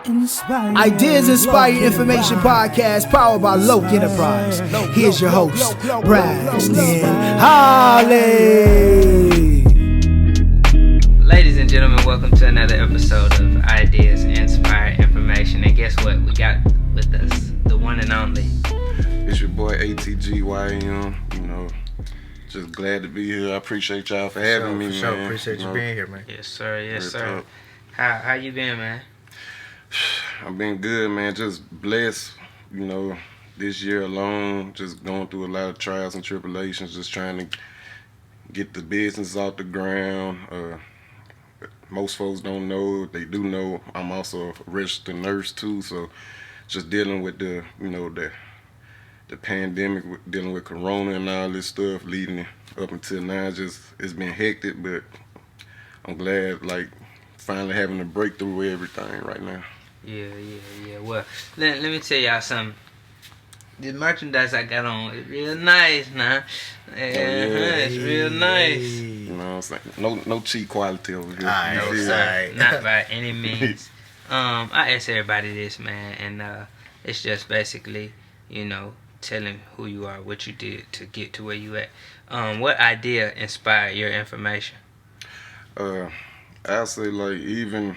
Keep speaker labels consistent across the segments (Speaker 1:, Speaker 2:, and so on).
Speaker 1: Ideas Inspire Information Podcast powered by Lok Enterprise. Here's your host, Braxton Holley.
Speaker 2: Ladies and gentlemen, welcome to another episode of Ideas Inspire Information. And guess what? We got with us the one and only.
Speaker 3: It's your boy ATG, Y.A.M. Just glad to be here. I appreciate y'all for having me, man.
Speaker 4: Appreciate you being here, man.
Speaker 2: Yes, sir. Yes, sir. How you been, man?
Speaker 3: I've been good, man. Just blessed, this year alone, just going through a lot of trials and tribulations, just trying to get the business off the ground. Most folks don't know, they do know I'm also a registered nurse too, so just dealing with the pandemic, dealing with Corona and all this stuff, leading up until now, it's been hectic, but I'm glad, finally having a breakthrough with everything right now.
Speaker 2: Yeah. Well, let me tell y'all something. The merchandise I got on is real nice now. It's real nice.
Speaker 3: You know what I'm saying? No cheap quality over here.
Speaker 2: Not by any means. I ask everybody this, man, and it's just basically, telling who you are, what you did to get to where you at. What idea inspired your information?
Speaker 3: I'll say even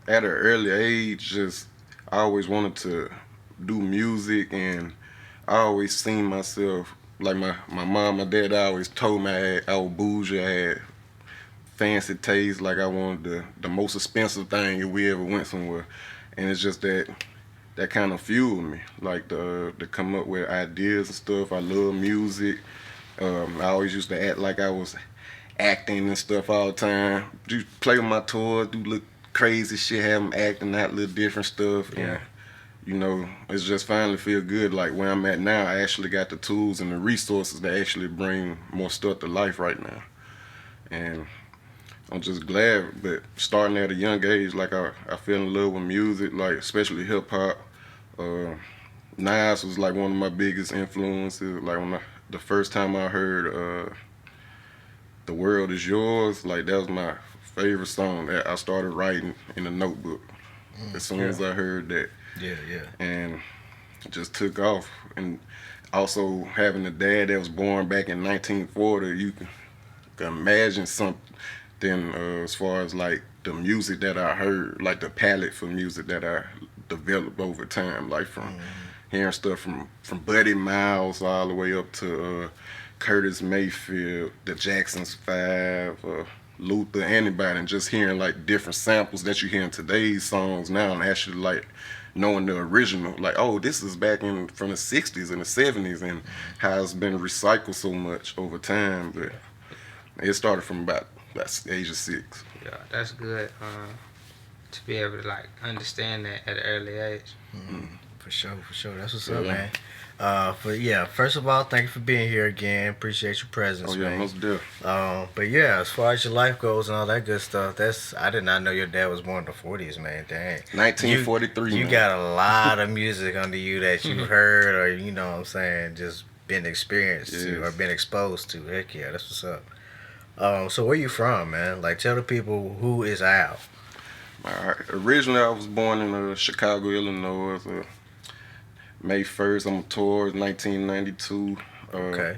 Speaker 3: at an early age, I always wanted to do music, and I always seen myself, like my mom, my dad always told me I was bougie, I had fancy taste, like I wanted the most expensive thing if we ever went somewhere. And it's just that kind of fueled me, to come up with ideas and stuff. I love music. I always used to act like I was acting and stuff all the time. Just play with my toys, do little crazy shit, have them acting out little different stuff.
Speaker 4: Yeah.
Speaker 3: And, it's just finally feel good. Like where I'm at now, I actually got the tools and the resources to actually bring more stuff to life right now. And I'm just glad, but starting at a young age, I fell in love with music, especially hip hop. Nas was one of my biggest influences. The first time I heard "The World Is Yours," that was my favorite song that I started writing in a notebook. As soon as I heard that.
Speaker 4: Yeah.
Speaker 3: And it just took off. And also having a dad that was born back in 1940, you can imagine something as far as the music that I heard, the palette for music that I developed over time, from hearing stuff from Buddy Miles all the way up to Curtis Mayfield, the Jackson's 5, Luther, anybody, and just hearing different samples that you hear in today's songs now, and actually knowing the original, this is back from the 60s and the 70s, and how it's been recycled so much over time. But it started from about age of 6.
Speaker 2: Yeah, that's good to be able to understand that at an early age.
Speaker 4: Mm-hmm. For sure. That's what's up, man. First of all, thank you for being here again. Appreciate your presence, man.
Speaker 3: Most definitely.
Speaker 4: But yeah, as far as your life goes and all that good stuff, I did not know your dad was born in the 40s, man. Dang.
Speaker 3: 1943.
Speaker 4: You got a lot of music under you that you've heard, or just been experienced to or been exposed to. Heck yeah, that's what's up. So where you from, man? Tell the people, who is Al?
Speaker 3: Originally, I was born in Chicago, Illinois. May 1st, I'm a Taurus, 1992.
Speaker 4: Okay.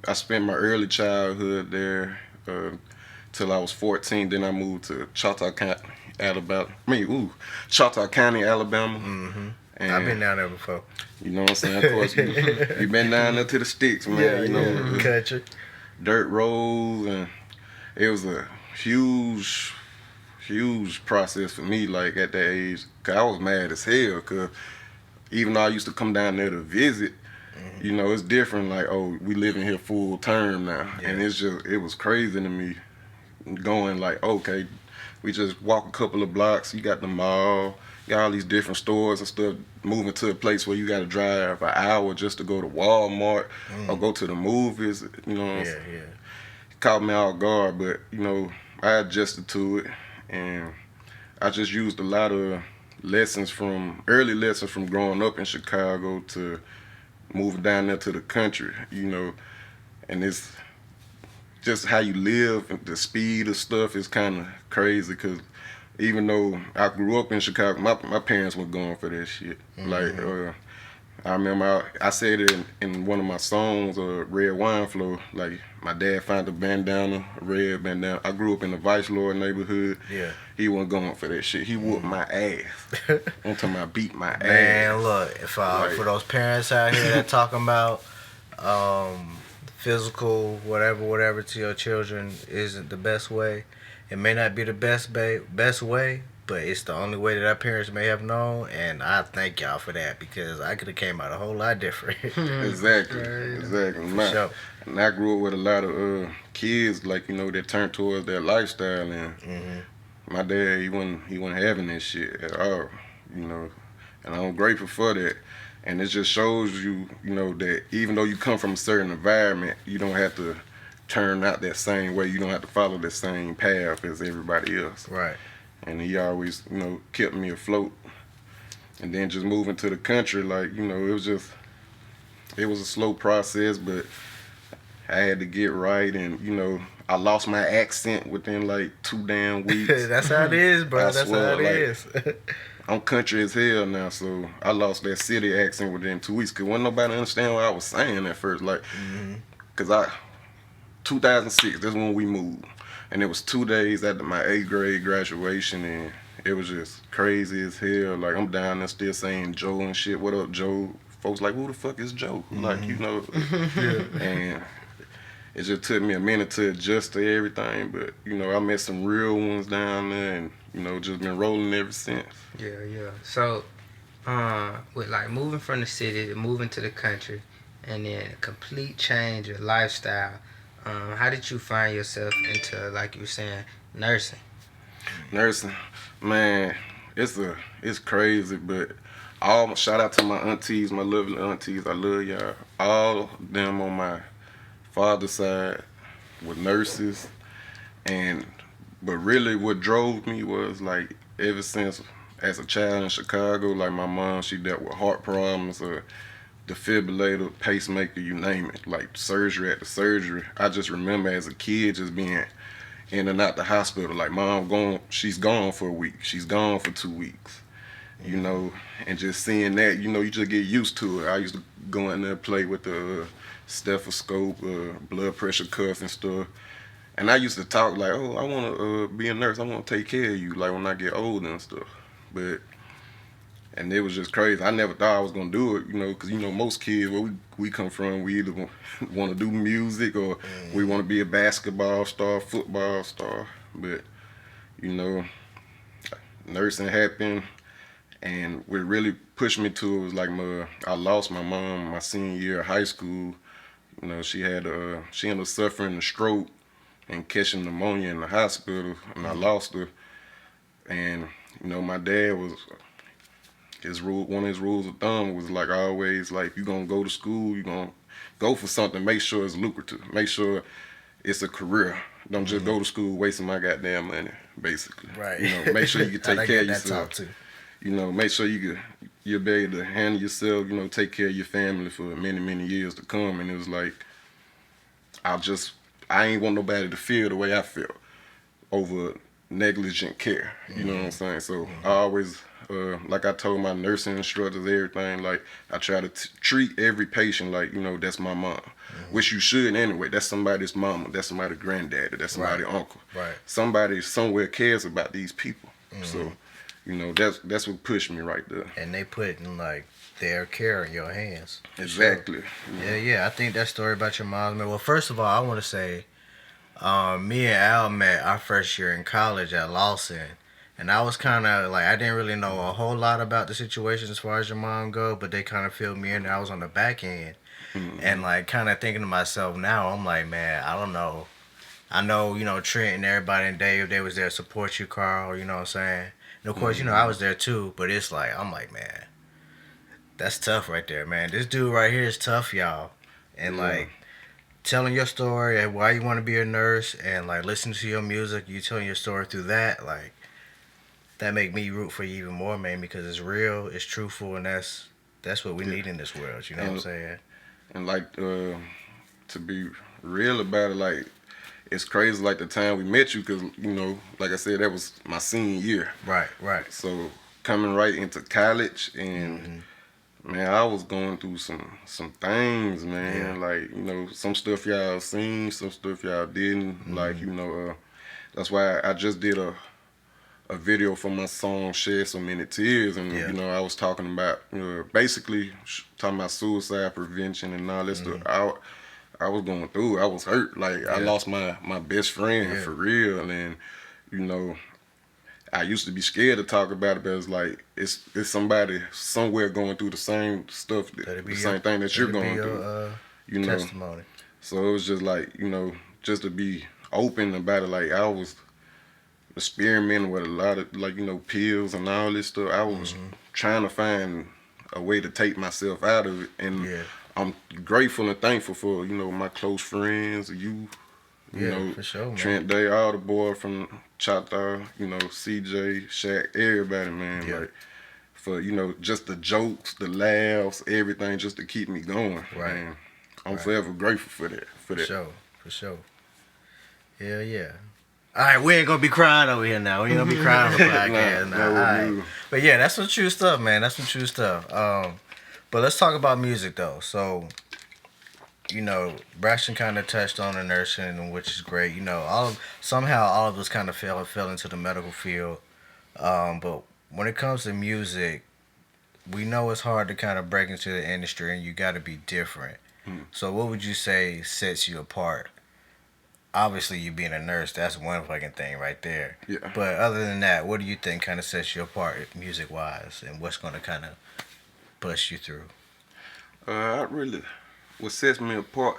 Speaker 3: I spent my early childhood there till I was 14. Then I moved to Choctaw County, Alabama. Choctaw County, Alabama.
Speaker 4: Mm-hmm. And I've been down there before.
Speaker 3: You know what I'm saying? Of course, you've been down there to the sticks, man.
Speaker 4: Country.
Speaker 3: Dirt roads, and it was a huge process for me, at that age, because I was mad as hell, because even though I used to come down there to visit, it's different, we living here full term now, and it was crazy to me, going okay, we just walk a couple of blocks, you got the mall, you got all these different stores and stuff, moving to a place where you got to drive an hour just to go to Walmart or go to the movies, It caught me off guard, but, I adjusted to it, and I just used a lot of early lessons from growing up in Chicago to moving down there to the country, and it's just how you live, and the speed of stuff is kind of crazy, because even though I grew up in Chicago, my parents were going for that shit. Like, I remember I said it in one of my songs, Red Wine Flow. Like, my dad found a bandana, a red bandana. I grew up in the Vice Lord neighborhood.
Speaker 4: Yeah.
Speaker 3: He wasn't going for that shit. He whooped my ass. I'm talking about beat my ass.
Speaker 4: Man, look, if for those parents out here that talking about physical whatever to your children isn't the best way, it may not be the best way, but it's the only way that our parents may have known, and I thank y'all for that, because I could have came out a whole lot different.
Speaker 3: Exactly.
Speaker 4: Sure.
Speaker 3: And I grew up with a lot of kids, like, that turned towards that lifestyle, and my dad, he wasn't having that shit at all, and I'm grateful for that. And it just shows you, that even though you come from a certain environment, you don't have to turn out that same way. You don't have to follow the same path as everybody else.
Speaker 4: Right.
Speaker 3: And he always, kept me afloat. And then just moving to the country, like, it was a slow process, but I had to get right. And, I lost my accent within like 2 damn weeks.
Speaker 4: That's how it is, bro. That's how it is.
Speaker 3: I'm country as hell now, so I lost that city accent within 2 weeks. Because wasn't nobody understand what I was saying at first. Like, because 2006, that's when we moved. And it was 2 days after my 8th grade graduation, and it was just crazy as hell. Like, I'm down there still saying Joe and shit. What up, Joe? Folks like, who the fuck is Joe? Like, and it just took me a minute to adjust to everything. But, I met some real ones down there, and, just been rolling ever since.
Speaker 2: Yeah. So, with like moving from the city to moving to the country, and then a complete change of lifestyle, how did you find yourself into, like you were saying, nursing?
Speaker 3: Nursing, man, it's crazy, but shout out to my aunties, my lovely aunties. I love y'all. All of them on my father's side were nurses, but really what drove me was, like, ever since as a child in Chicago, like, my mom, she dealt with heart problems, defibrillator, pacemaker, you name it, like surgery after surgery. I just remember as a kid just being in and out the hospital, like, mom she's gone for a week, she's gone for 2 weeks, and just seeing that, you just get used to it. I used to go in there and play with the stethoscope, blood pressure cuff and stuff. And I used to talk like, oh, I want to be a nurse. I want to take care of you, like, when I get older and stuff. And it was just crazy. I never thought I was going to do it, because, most kids, where we come from, we either want to do music or we want to be a basketball star, football star. But, nursing happened, and what really pushed me to it was, like, I lost my mom my senior year of high school. She ended up suffering a stroke and catching pneumonia in the hospital, and I lost her. And, my dad was, one of his rules of thumb was, like, always, like, if you're going to go to school, you're going to go for something, make sure it's lucrative. Make sure it's a career. Don't just go to school wasting my goddamn money, basically.
Speaker 4: Right.
Speaker 3: Make sure you can take care of yourself. Too. Make sure you'll be able to handle yourself, take care of your family for many, many years to come. And it was like, I ain't want nobody to feel the way I felt over negligent care. You know what I'm saying? So I always, like I told my nursing instructors, everything, like, I try to treat every patient like, that's my mom. Which you should anyway. That's somebody's mama. That's somebody's granddaddy. That's somebody's uncle.
Speaker 4: Right.
Speaker 3: Somebody somewhere cares about these people. So, that's what pushed me right there.
Speaker 4: And they putting, like, their care in your hands.
Speaker 3: Exactly.
Speaker 4: Sure. Yeah. I think that story about your mom, man. Well, first of all, I want to say, me and Al met our first year in college at Lawson. And I was kind of, like, I didn't really know a whole lot about the situation as far as your mom go, but they kind of filled me in. I was on the back end. And, like, kind of thinking to myself now, I'm like, man, I don't know. I know, Trent and everybody and Dave, they was there to support you, Carl, you know what I'm saying? And, of course, I was there, too. But it's like, I'm like, man, that's tough right there, man. This dude right here is tough, y'all. And, like, telling your story and why you want to be a nurse and, like, listening to your music, you telling your story through that, like, that make me root for you even more, man, because it's real, it's truthful, and that's what we need in this world, you know what I'm saying?
Speaker 3: And, like, to be real about it, like, it's crazy like the time we met you, because you know, like I said, that was my senior year.
Speaker 4: Right.
Speaker 3: So coming right into college, and man, I was going through some things, man.
Speaker 4: Yeah.
Speaker 3: Like, you know, some stuff y'all seen, some stuff y'all didn't. Like, you know, that's why I just did a video for my song "Shed So Many Tears," and you know, I was talking about basically talking about suicide prevention and all this stuff. I was going through. I was hurt. Like I lost my best friend for real, and you know, I used to be scared to talk about it, but it's like it's somebody somewhere going through the same stuff, the same thing that you're going through. You know,
Speaker 4: testimony.
Speaker 3: So it was just like, you know, just to be open about it. Like I was experimenting with a lot of, like, you know, pills and all this stuff. I was trying to find a way to take myself out of it, and I'm grateful and thankful for, you know, my close friends, you know,
Speaker 4: for sure, man.
Speaker 3: Trent Day, all the boys from Choctaw, you know, CJ, Shaq, everybody, man, like, for, you know, just the jokes, the laughs, everything, just to keep me going.
Speaker 4: Right.
Speaker 3: And I'm forever grateful for that.
Speaker 4: For sure. Yeah. All right, we ain't gonna be crying over here now. We ain't gonna be crying on the podcast now. All right. But yeah, that's some true stuff, man. That's some true stuff. But let's talk about music though. So, you know, Braxton kind of touched on the nursing, which is great. You know, somehow all of us kind of fell into the medical field. But when it comes to music, we know it's hard to kind of break into the industry, and you got to be different. So, what would you say sets you apart? Obviously, you being a nurse, that's one fucking thing right there.
Speaker 3: Yeah.
Speaker 4: But other than that, what do you think kind of sets you apart music-wise, and what's going to kind of push you through?
Speaker 3: What sets me apart,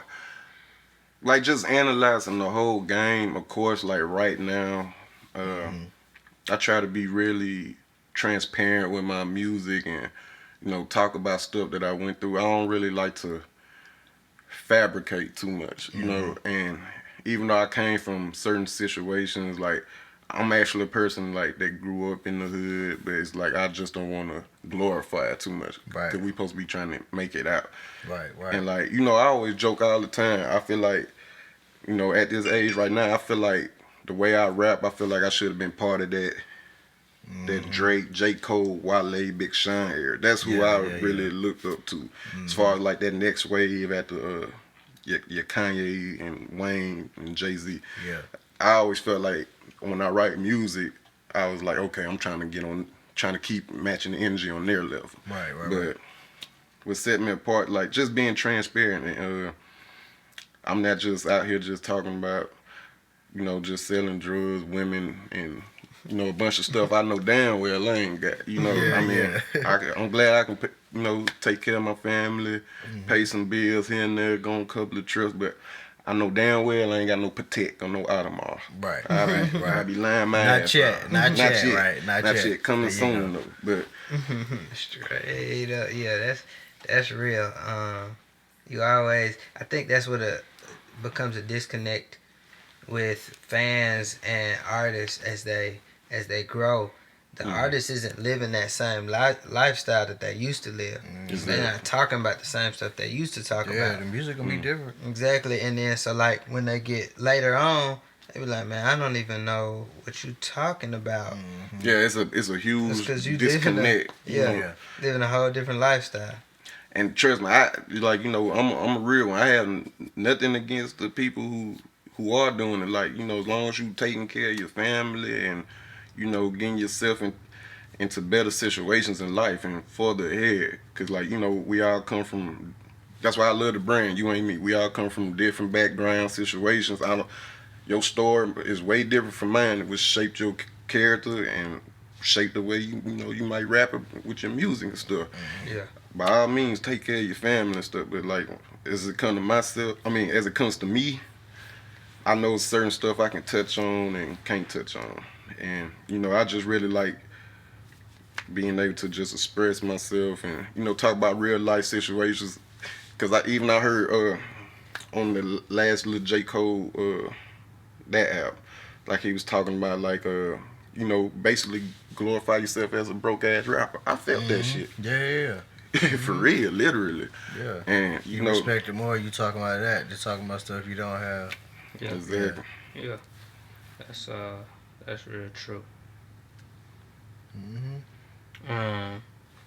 Speaker 3: like just analyzing the whole game, of course, like right now, I try to be really transparent with my music and, you know, talk about stuff that I went through. I don't really like to fabricate too much, you know, and even though I came from certain situations, like I'm actually a person like that grew up in the hood, but it's like I just don't want to glorify it too much,
Speaker 4: right?
Speaker 3: Because we supposed to be trying to make it out,
Speaker 4: right?
Speaker 3: And like, you know, I always joke all the time. I feel like, you know, at this age right now, I feel like the way I rap, I feel like I should have been part of that Drake, J. Cole, Y.A.M, Big Sean era. That's who I really looked up to, as far as like that next wave after your Kanye and Y.A.M and Jay-Z.
Speaker 4: Yeah,
Speaker 3: I always felt like when I write music, I was like, okay, I'm trying to keep matching the energy on their level.
Speaker 4: Right.
Speaker 3: But what set me apart, like just being transparent, and I'm not just out here just talking about, you know, just selling drugs, women, and, you know, a bunch of stuff I know damn well I ain't got. You know, I'm glad I can, you know, take care of my family, pay some bills here and there, go on a couple of trips, but I know damn well I ain't got no Patek or no Audemars.
Speaker 4: Right.
Speaker 3: I be lying my ass off.
Speaker 4: Not yet.
Speaker 3: Not yet. Coming soon though. But
Speaker 2: straight up, yeah, that's real. You always, I think that's what becomes a disconnect with fans and artists as they grow. The artist isn't living that same lifestyle that they used to live. They're not talking about the same stuff they used to talk about.
Speaker 4: Yeah, the music gonna be different.
Speaker 2: Exactly, and then so like when they get later on, they be like, man, I don't even know what you talking about.
Speaker 3: Yeah, it's a huge disconnect.
Speaker 2: Living a whole different lifestyle.
Speaker 3: And trust me, I'm a real one. I have nothing against the people who are doing it. Like, you know, as long as you taking care of your family and, you know, getting yourself into better situations in life and further ahead. Because, like, you know, we all come from, that's why I love the brand, You Ain't Me. We all come from different background situations. Your story is way different from mine, which shaped your character and shaped the way you might rap with your music and stuff.
Speaker 2: Yeah.
Speaker 3: By all means, take care of your family and stuff. But, like, as it comes to me, I know certain stuff I can touch on and can't touch on. And, you know, I just really like being able to just express myself and, you know, talk about real life situations. Because I heard on the last little J. Cole, that app, like he was talking about, like, you know, basically glorify yourself as a broke ass rapper. I felt that shit.
Speaker 4: Yeah.
Speaker 3: For real, literally.
Speaker 4: Yeah.
Speaker 3: And, you know,
Speaker 4: respect it more, you talking about that, just talking about stuff you don't have.
Speaker 3: Yeah. Exactly.
Speaker 2: Yeah, that's real true.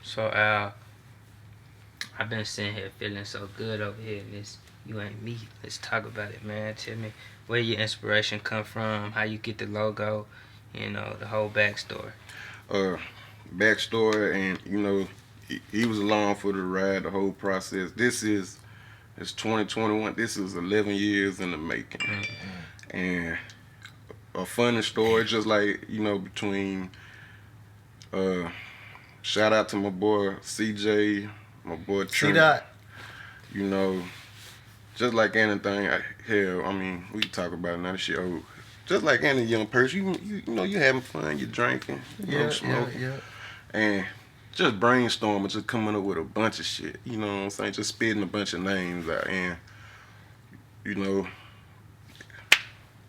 Speaker 2: So Al, I've been sitting here feeling so good over here in this You Ain't Me. Let's talk about it, man. Tell me where your inspiration come from, how you get the logo, the whole backstory.
Speaker 3: Uh, Backstory, and he was along for the ride, the whole process. It's 2021. This is 11 years in the making, and a funny story, just like between. Shout out to my boy CJ, my boy Trent.
Speaker 4: C-Dot.
Speaker 3: You know, just like anything, hell, I mean, we talk about it now. This shit old. Just like any young person, you having fun, you drinking, smoking, and just brainstorming, just coming up with a bunch of shit. You know what I'm saying? Just spitting a bunch of names out, and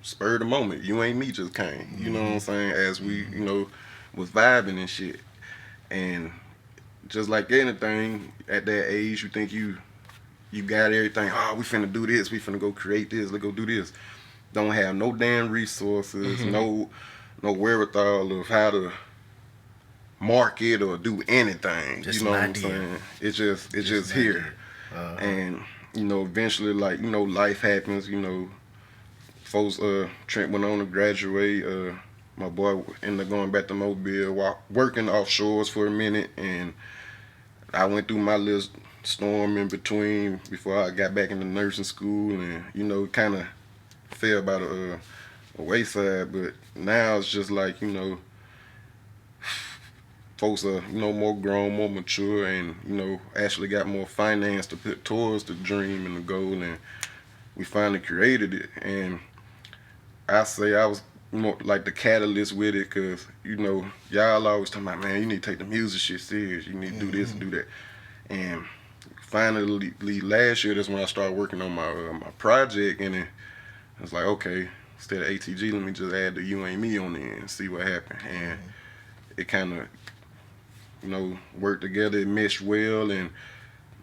Speaker 3: spur of the moment. You Ain't Me just came. You know what I'm saying? As we, was vibing and shit, and just like anything at that age, you think you got everything. Oh, we finna do this. We finna go create this. Let's go do this. Don't have no damn resources. No wherewithal of how to market or do anything.
Speaker 4: Just
Speaker 3: you know what I'm
Speaker 4: idea.
Speaker 3: saying? It's just here. And eventually, like life happens. Folks. Trent went on to graduate. My boy ended up going back to Mobile, working offshores for a minute, and I went through my little storm in between before I got back into nursing school, and kind of fell by the wayside. But now it's just like folks are more grown, more mature, and actually got more finance to put towards the dream and the goal, and we finally created it. And I say I was more like the catalyst with it, because y'all always talking about, man, you need to take the music shit serious, you need to do this and do that. And finally last year, that's when I started working on my project, and I was like, okay, instead of ATG, let me just add the You Ain't Me on there and see what happened. And it kind of worked together, it meshed well, and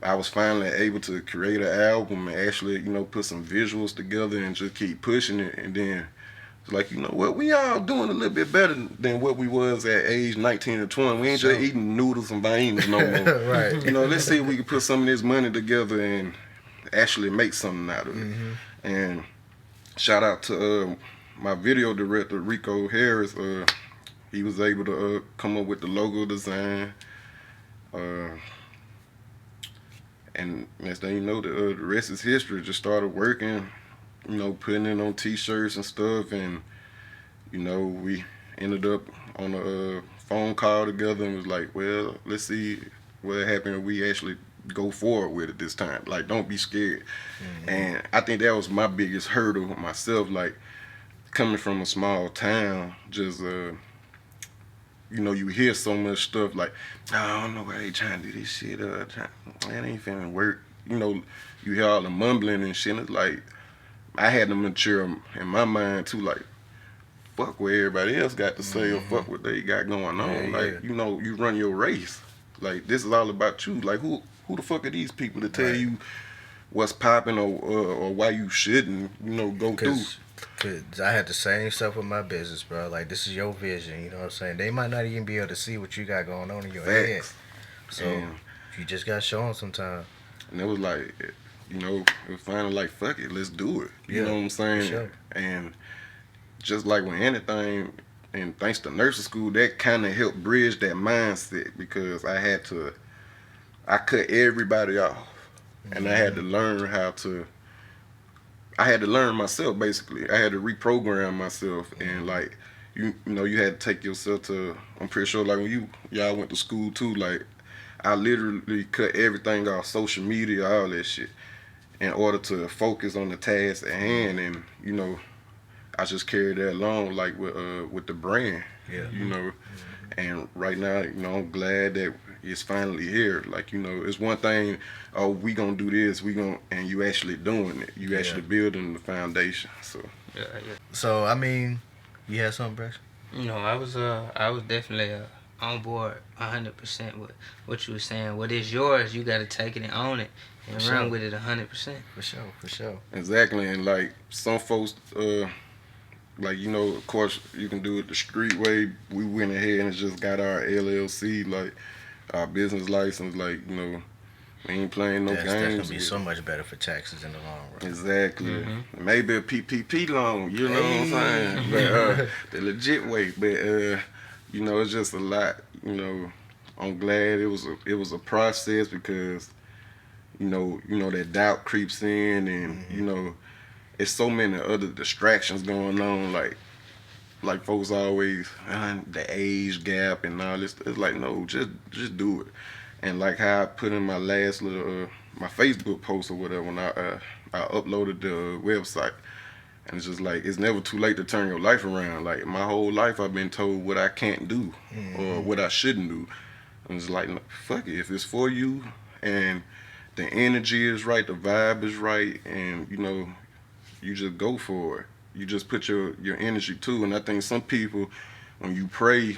Speaker 3: I was finally able to create an album and actually put some visuals together and just keep pushing it. And then it's like, what, we all doing a little bit better than what we was at age 19 or 20. We ain't just eating noodles and beans no more.
Speaker 4: Right.
Speaker 3: Let's see if we can put some of this money together and actually make something out of it. And shout out to my video director, Rico Harris. He was able to come up with the logo design. And next thing you know, the rest is history. Just started working, putting it on T-shirts and stuff, and we ended up on a phone call together and was like, well, let's see what happened if we actually go forward with it this time. Like, don't be scared. And I think that was my biggest hurdle myself, like coming from a small town, just you hear so much stuff like, oh, I don't know why they trying to do this shit. That ain't finna work. You hear all the mumbling and shit. And it's like, I had to mature in my mind too. Like, fuck what everybody else got to say, or fuck what they got going on. Like, you run your race. Like, this is all about you. Like, who the fuck are these people to tell you what's popping or why you shouldn't, go through?
Speaker 4: Cause I had the same stuff with my business, bro. Like, this is your vision, you know what I'm saying? They might not even be able to see what you got going on in your head. So you just gotta show them sometime.
Speaker 3: And it was like, it was finally like, fuck it, let's do it. You know what I'm saying?
Speaker 4: Sure.
Speaker 3: And just like with anything, and thanks to nursing school, that kind of helped bridge that mindset, because I cut everybody off, and I had to learn I had to learn myself, basically. I had to reprogram myself, and like, you had to take yourself to, I'm pretty sure, like when y'all went to school too, like, I literally cut everything off, social media, all that shit, in order to focus on the task at hand. And I just carried that along, like with the brand. And right now, I'm glad that it's finally here. Like, it's one thing, oh, we gonna do this, and you actually doing it. You actually building the foundation. So
Speaker 4: So I mean, you had something, Braxton?
Speaker 2: I was definitely on board 100% with what you were saying. What is yours, you got to take it and own it and run with it 100%.
Speaker 4: For sure.
Speaker 3: Exactly. And like some folks like, you know, of course, you can do it the street way. We went ahead and just got our LLC, like, our business license, like, you know, we ain't playing no
Speaker 4: That's
Speaker 3: games.
Speaker 4: gonna be so much better for taxes in the long run.
Speaker 3: Exactly. Maybe a PPP loan, you know what I'm saying? But the legit way. But you know, it's just a lot. You know, I'm glad it was a process because you know that doubt creeps in, and you know, it's so many other distractions going on. Like folks always the age gap and all this. It's like, no, just do it. And like how I put in my last little my Facebook post or whatever when I uploaded the website, and it's just like, it's never too late to turn your life around. Like my whole life I've been told what I can't do or what I shouldn't do, and it's like, no, fuck it, if it's for you and the energy is right, the vibe is right, and you know, you just go for it. You just put your energy too. And I think some people, when you pray,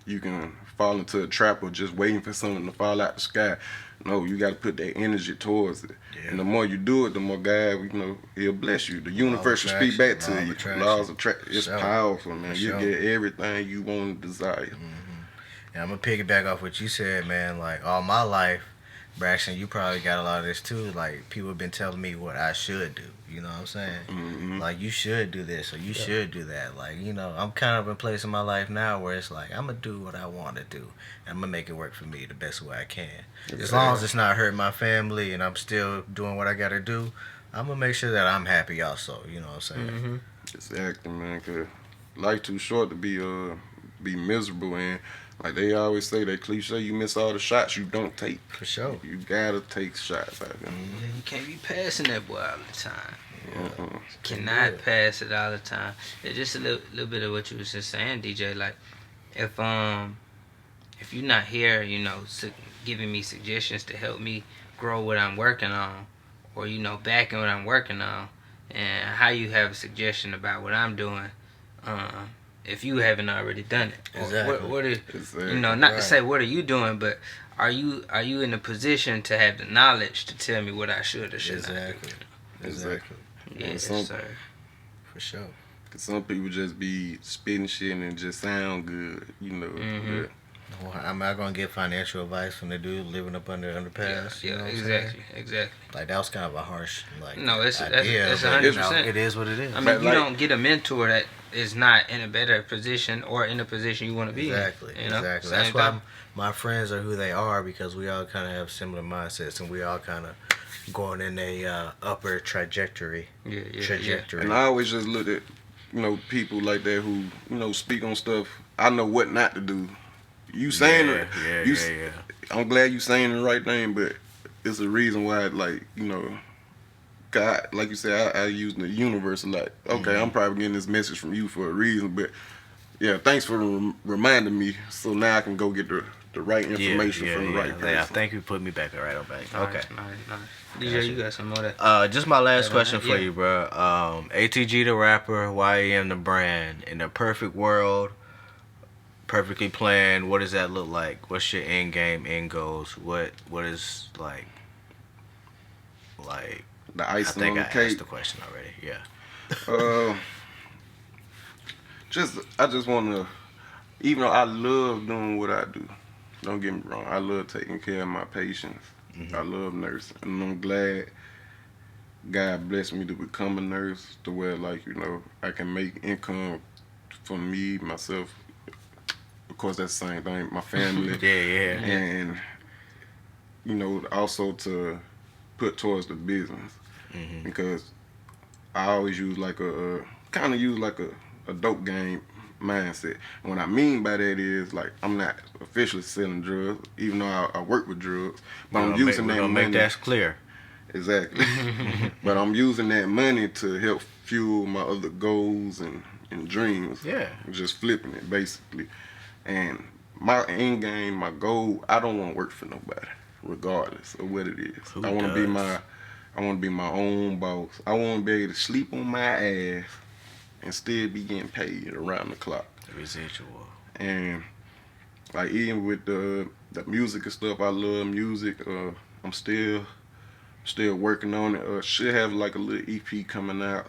Speaker 3: you can fall into a trap of just waiting for something to fall out the sky. No, you got to put that energy towards it. Yeah. And the more you do it, the more God, you know, He'll bless you. The universe will speak back to you. Laws of attraction. It's powerful, man. You get everything you want and desire.
Speaker 4: And I'm going to piggyback off what you said, man. Like, all my life, Braxton, you probably got a lot of this too. Like, people have been telling me what I should do. You know what I'm saying? Like, you should do this or you should do that. Like, you know, I'm kind of in a place in my life now where it's like, I'm going to do what I want to do. And I'm going to make it work for me the best way I can. As long as it's not hurting my family and I'm still doing what I got to do, I'm going to make sure that I'm happy also. You know what I'm saying?
Speaker 3: Exactly, man. Cause life too short to be miserable, and like they always say, that cliche, you miss all the shots you don't take.
Speaker 4: For sure.
Speaker 3: You gotta take shots out there.
Speaker 2: You can't be passing that boy all the time. Cannot pass it all the time. It's just a little bit of what you was just saying, DJ. Like, if you're not here, you know, giving me suggestions to help me grow what I'm working on, or, you know, backing what I'm working on, and how you have a suggestion about what I'm doing, if you haven't already done it.
Speaker 4: Exactly.
Speaker 2: What is, you know, not to say what are you doing, but are you in a position to have the knowledge to tell me what I should or should not do?
Speaker 3: Exactly.
Speaker 2: Yes, sir.
Speaker 4: For sure.
Speaker 3: Cause some people just be spitting shit and it just sound good, you know.
Speaker 4: Well, I'm not gonna get financial advice from the dude living up under the underpass.
Speaker 2: Yeah,
Speaker 4: you know what
Speaker 2: exactly.
Speaker 4: Like, that was kind of a harsh, like,
Speaker 2: no, it's
Speaker 4: idea,
Speaker 2: 100%.
Speaker 4: It is what it is.
Speaker 2: I mean, you don't get a mentor that is not in a better position or in a position you want to be in. You know?
Speaker 4: Exactly. That's why my friends are who they are, because we all kind of have similar mindsets and we all kind of going in a upper trajectory. Trajectory.
Speaker 3: And I always just look at, you know, people like that who, you know, speak on stuff. I know what not to do. You saying it. I'm glad you saying the right thing, but it's a reason why, like, you know, God, like you said, I use the universe a lot. Okay, I'm probably getting this message from you for a reason, but yeah, thanks for reminding me, so now I can go get the right information from the right person.
Speaker 4: Yeah, thank you for putting me back right on back. Okay.
Speaker 2: Nice. DJ, you got some more that?
Speaker 4: Just my last question for you, bro. ATG the rapper, Y.A.M the brand. In a perfect world, perfectly planned, what does that look like? What's your end game, end goals? What is like
Speaker 3: the icing on the cake?
Speaker 4: I think I asked the question already. Yeah.
Speaker 3: I just want to, even though I love doing what I do, don't get me wrong, I love taking care of my patients. I love nursing, and I'm glad God blessed me to become a nurse to where, like, you know, I can make income for me, myself. Of course, that's the same thing, my family. And, you know, also to put towards the business. Because I always use like a dope game mindset. And what I mean by that is, like, I'm not officially selling drugs, even though I work with drugs. But I'm using that money.
Speaker 4: Make that clear.
Speaker 3: Exactly. But I'm using that money to help fuel my other goals and dreams. Yeah. Just flipping it, basically. And my end game, my goal, I don't want to work for nobody, regardless of what it is. I want to be my own boss. I want to be able to sleep on my ass and still be getting paid around the clock.
Speaker 4: Residual.
Speaker 3: And like, even with the music and stuff, I love music. I'm still working on it. Should have like a little EP coming out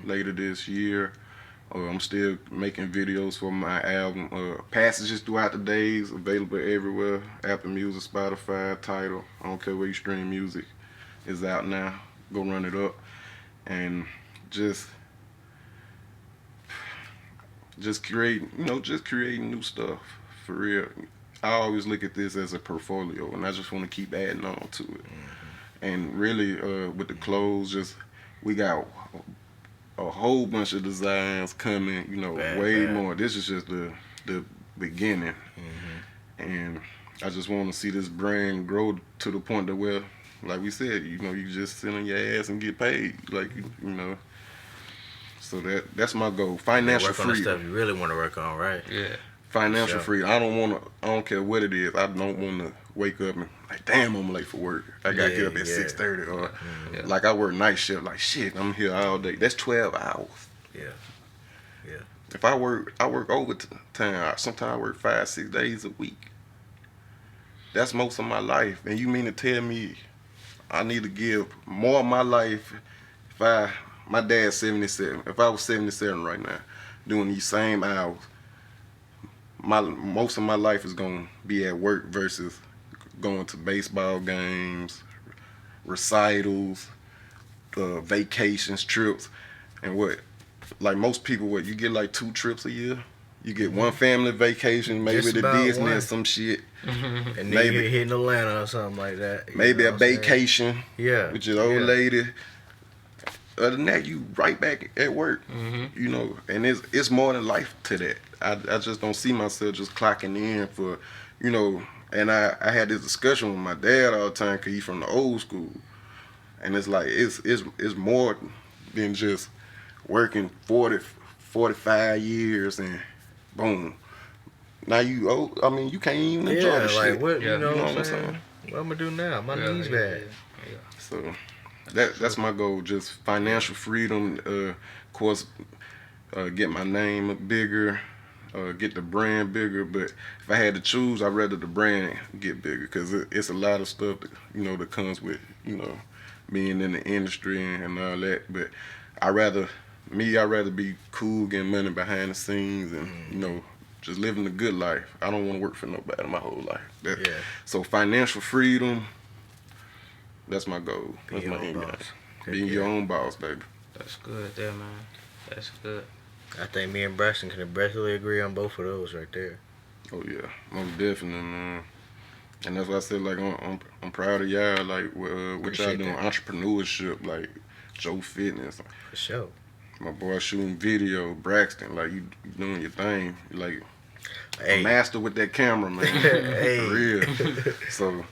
Speaker 3: later this year. I'm still making videos for my album. Passages throughout the days, available everywhere. Apple Music, Spotify, Tidal. I don't care where you stream music. It's out now. Go run it up. And just creating, just creating new stuff for real. I always look at this as a portfolio, and I just want to keep adding on to it. And really, with the clothes, we got a whole bunch of designs coming. Way more. This is just the beginning, and I just want to see this brand grow to the point that where, like we said, you just sit on your ass and get paid, So that's my goal. Financial freedom. Work on the stuff
Speaker 4: you really want to work on, right?
Speaker 3: Yeah. Financial freedom. I don't care what it is. I don't want to wake up and like, damn, I'm late for work. I gotta get up at 6:30, or like I work night shift. Like shit, I'm here all day. That's 12 hours.
Speaker 4: Yeah.
Speaker 3: If I work overtime. Sometimes I work 5-6 days a week. That's most of my life. And you mean to tell me I need to give more of my life my dad's 77. If I was 77 right now, doing these same hours, most of my life is gonna be at work versus going to baseball games, recitals, vacations, trips, and what? Like most people, you get like 2 trips a year. You get one family vacation, maybe to Disney or some shit.
Speaker 4: And then maybe you're hitting Atlanta or something like that.
Speaker 3: Maybe a vacation. Yeah. With your old lady. Other than that, you right back at work. And it's more than life to that. I just don't see myself just clocking in for, and I had this discussion with my dad all the time because he's from the old school. And it's like, it's more than just working 45 years and boom. Now you old, you can't even enjoy the shit.
Speaker 4: What, you know what I'm saying? What I'm going to do now? My knee's bad.
Speaker 3: So that's my goal, just financial freedom. Of course, get my name bigger, get the brand bigger. But if I had to choose, I'd rather the brand get bigger because it's a lot of stuff that, that comes with, being in the industry and all that. But I'd rather be cool, getting money behind the scenes and, just living a good life. I don't want to work for nobody my whole life. So financial freedom, that's my goal. That's my end goal. Being your own boss, baby.
Speaker 2: That's good there, man. That's good.
Speaker 4: I think me and Braxton can definitely agree on both of those right there.
Speaker 3: Oh yeah, most definitely, man. And that's why I said, like, I'm proud of y'all, like, what y'all doing, entrepreneurship, like, J.O.E Fitness.
Speaker 4: For sure.
Speaker 3: My boy shooting video, Braxton, like, you doing your thing, like, a master with that camera, man. For real. So.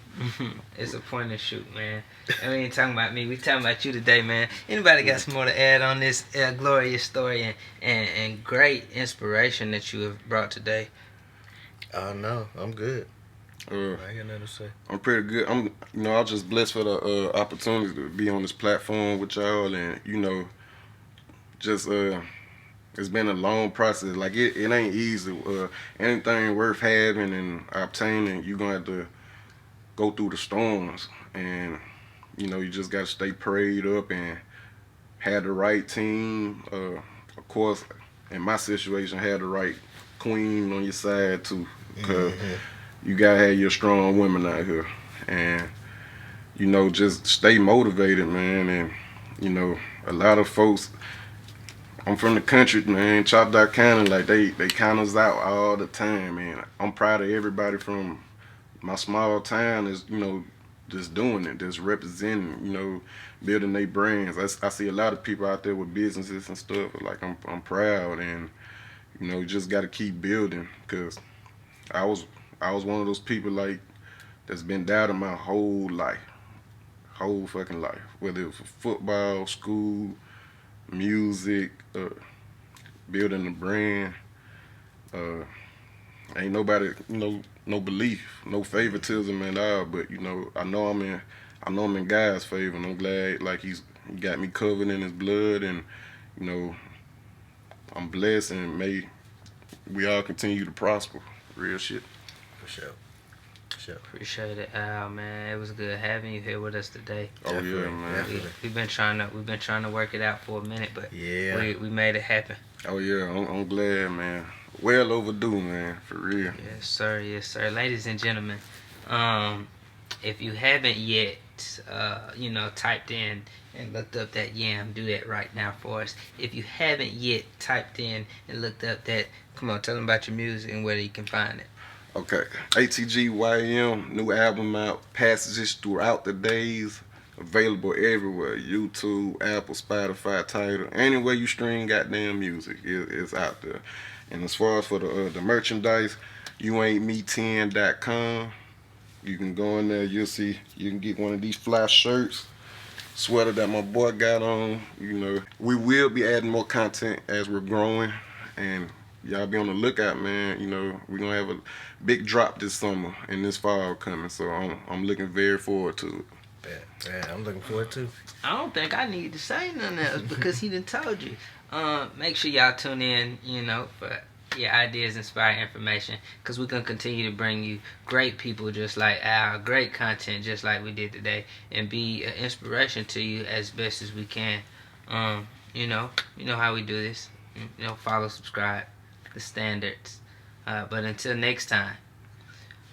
Speaker 2: It's a point and shoot, man. I ain't talking about me. We talking about you today, man. Anybody got some more to add on this glorious story and great inspiration that you have brought today?
Speaker 4: No, I'm good. I ain't got nothing to say.
Speaker 3: I'm pretty good. I'm just blessed for the opportunity to be on this platform with y'all, and just it's been a long process. Like it ain't easy. Anything worth having and obtaining, you're gonna have to go through the storms, and you just gotta stay prayed up and have the right team. Of course, in my situation, have the right queen on your side too, because you gotta have your strong women out here, and just stay motivated, man. And a lot of folks. I'm from the country, man. Choctaw County, like they count us out all the time, man. I'm proud of everybody from my small town is, just doing it, just representing, building their brands. I see a lot of people out there with businesses and stuff. Like I'm proud, and you just got to keep building. Cause I was one of those people like that's been doubting my whole life, whole fucking life. Whether it was football, school, music, building a brand. Ain't nobody, no belief, no favoritism at all. But I know I'm in God's favor, and I'm glad like he got me covered in His blood, and I'm blessed, and may we all continue to prosper. Real shit.
Speaker 4: For sure. Sure.
Speaker 2: Appreciate it, Al, man. It was good having you here with us today.
Speaker 3: Oh yeah, man.
Speaker 4: Definitely.
Speaker 2: We've been trying to work it out for a minute, but
Speaker 4: Yeah.
Speaker 2: we made it happen.
Speaker 3: Oh yeah, I'm glad, man. Well overdue, man, for real.
Speaker 2: Yes, sir. Yes, sir. Ladies and gentlemen, if you haven't yet, typed in and looked up that Y.A.M, do that right now for us. If you haven't yet typed in and looked up that, come on, tell them about your music and where you can find it.
Speaker 3: Okay, ATG Y.A.M, new album out, passages throughout the days, available everywhere, YouTube, Apple, Spotify, Tidal, anywhere you stream goddamn music, it's out there. And as far as for the merchandise, YouAin'tMe10.com, you can go in there, you'll see, you can get one of these fly shirts, sweater that my boy got on, We will be adding more content as we're growing, and y'all be on the lookout, man. We're gonna have a big drop this summer and this fall coming, so I'm looking very forward to it.
Speaker 4: Yeah, I'm looking forward to.
Speaker 2: I don't think I need to say nothing else because he done told you. Make sure y'all tune in, for your ideas, inspire information, because we're going to continue to bring you great people just like Al, great content just like we did today, and be an inspiration to you as best as we can. You know how we do this. Follow, subscribe, the standards. But until next time,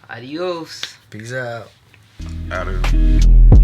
Speaker 2: adios.
Speaker 4: Peace out.
Speaker 3: Out of